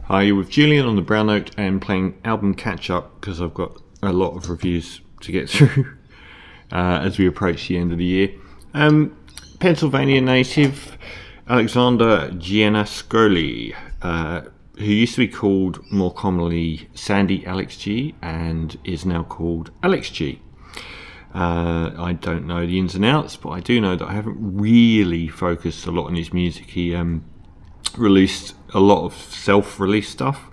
Hi, you're with Julian on the Brown Note and playing album catch up because I've got a lot of reviews to get through as we approach the end of the year. Pennsylvania native Alexander Giannascoli, who used to be called more commonly Sandy Alex G and is now called Alex G. I don't know the ins and outs, but I do know that I haven't really focused a lot on his music. He released a lot of self-release stuff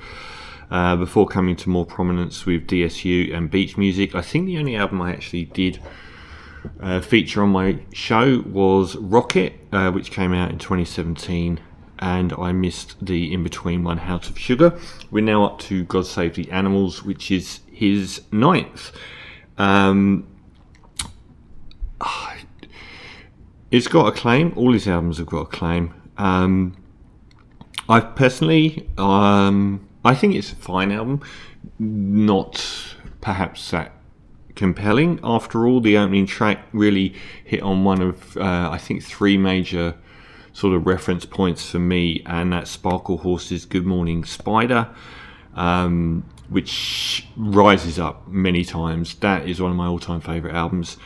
before coming to more prominence with DSU and Beach Music. I think the only album I actually did feature on my show was Rocket, which came out in 2017, and I missed the in-between one, House of Sugar. We're now up to God Save the Animals, which is his ninth. It's got acclaim. All his albums have got acclaim. I personally, I think it's a fine album, not perhaps that compelling. After all, the opening track really hit on one of, I think, three major sort of reference points for me, and that's Sparkle Horse's Good Morning Spider, which rises up many times. That is one of my all-time favourite albums.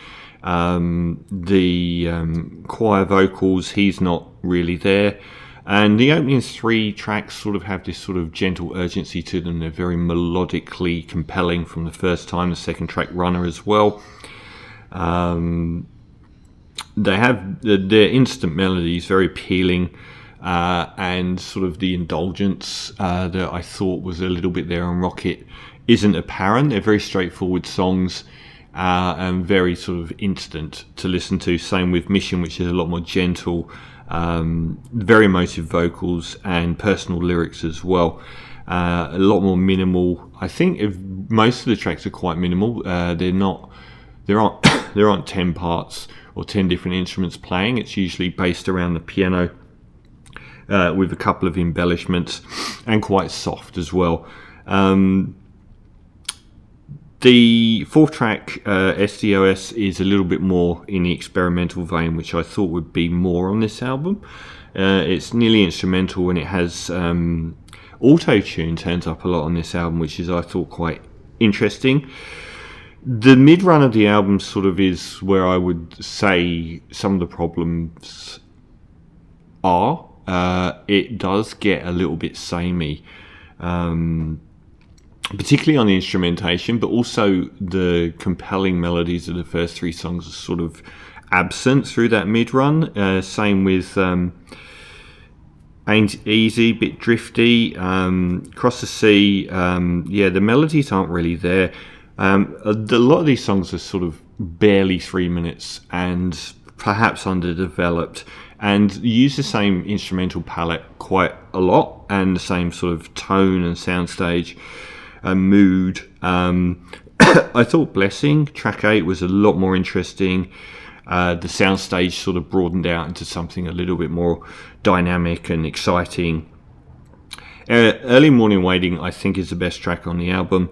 The choir vocals, he's not really there. And the opening three tracks sort of have this sort of gentle urgency to them. They're very melodically compelling from the first time. The second track, Runner, as well. They have their instant melodies, very appealing, and sort of the indulgence that I thought was a little bit there on Rocket isn't apparent. They're very straightforward songs and very sort of instant to listen to. Same with Mission, which is a lot more gentle. Very emotive vocals and personal lyrics as well. A lot more minimal. I think most of the tracks are quite minimal. There aren't 10 parts or 10 different instruments playing. It's usually based around the piano with a couple of embellishments, and quite soft as well. The fourth track, SDOS, is a little bit more in the experimental vein, which I thought would be more on this album. It's nearly instrumental, and it has auto-tune turns up a lot on this album, which is, I thought, quite interesting. The mid-run of the album sort of is where I would say some of the problems are. It does get a little bit samey. Particularly on the instrumentation, but also the compelling melodies of the first three songs are sort of absent through that mid-run. Same with Ain't Easy, bit drifty. Cross the Sea, the melodies aren't really there. A lot of these songs are sort of barely 3 minutes and perhaps underdeveloped, and use the same instrumental palette quite a lot, and the same sort of tone and soundstage. Mood. I thought Blessing, track 8, was a lot more interesting. The soundstage sort of broadened out into something a little bit more dynamic and exciting. Early Morning Waiting, I think, is the best track on the album.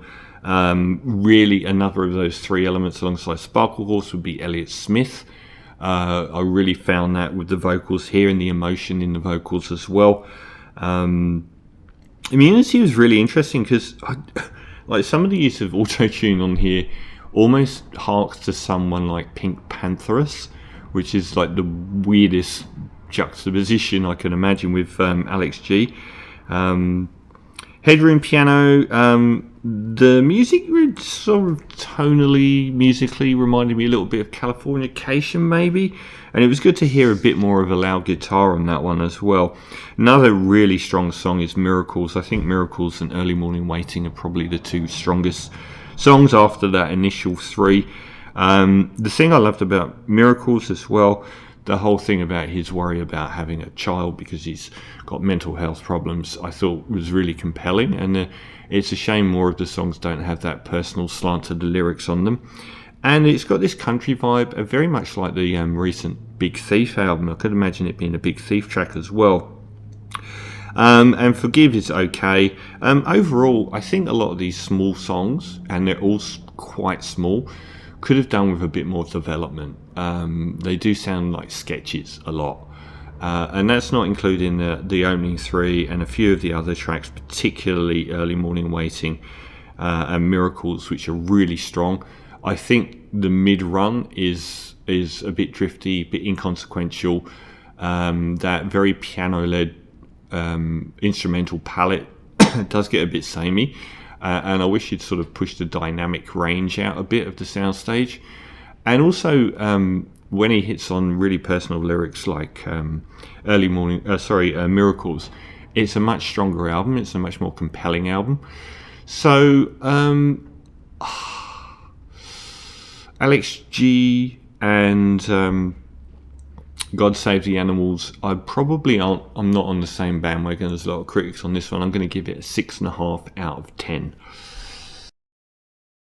Really, another of those three elements alongside Sparkle Horse would be Elliott Smith. I really found that with the vocals here and the emotion in the vocals as well. Immunity was really interesting because like some of the use of auto-tune on here almost harks to someone like Pink Pantheress, which is like the weirdest juxtaposition I can imagine with Alex G. Headroom piano, the music sort of tonally, musically reminded me a little bit of Californication maybe, and it was good to hear a bit more of a loud guitar on that one as well. Another really strong song is Miracles. I think Miracles and Early Morning Waiting are probably the two strongest songs after that initial three. The thing I loved about Miracles as well, the whole thing about his worry about having a child because he's got mental health problems, I thought was really compelling, and it's a shame more of the songs don't have that personal slant to the lyrics on them. And it's got this country vibe, very much like the recent Big Thief album. I could imagine it being a Big Thief track as well. And Forgive is okay. Overall, I think a lot of these small songs, and they're all quite small, could have done with a bit more development. They do sound like sketches a lot. And that's not including the opening three and a few of the other tracks, particularly Early Morning Waiting and Miracles, which are really strong. I think the mid-run is a bit drifty, a bit inconsequential. That very piano-led instrumental palette does get a bit samey, and I wish you'd sort of push the dynamic range out a bit of the soundstage. And also, when he hits on really personal lyrics like Miracles, it's a much stronger album. It's a much more compelling album. So, Alex G and God Save the Animals, I'm not on the same bandwagon as a lot of critics on this one. I'm going to give it a 6.5 out of 10.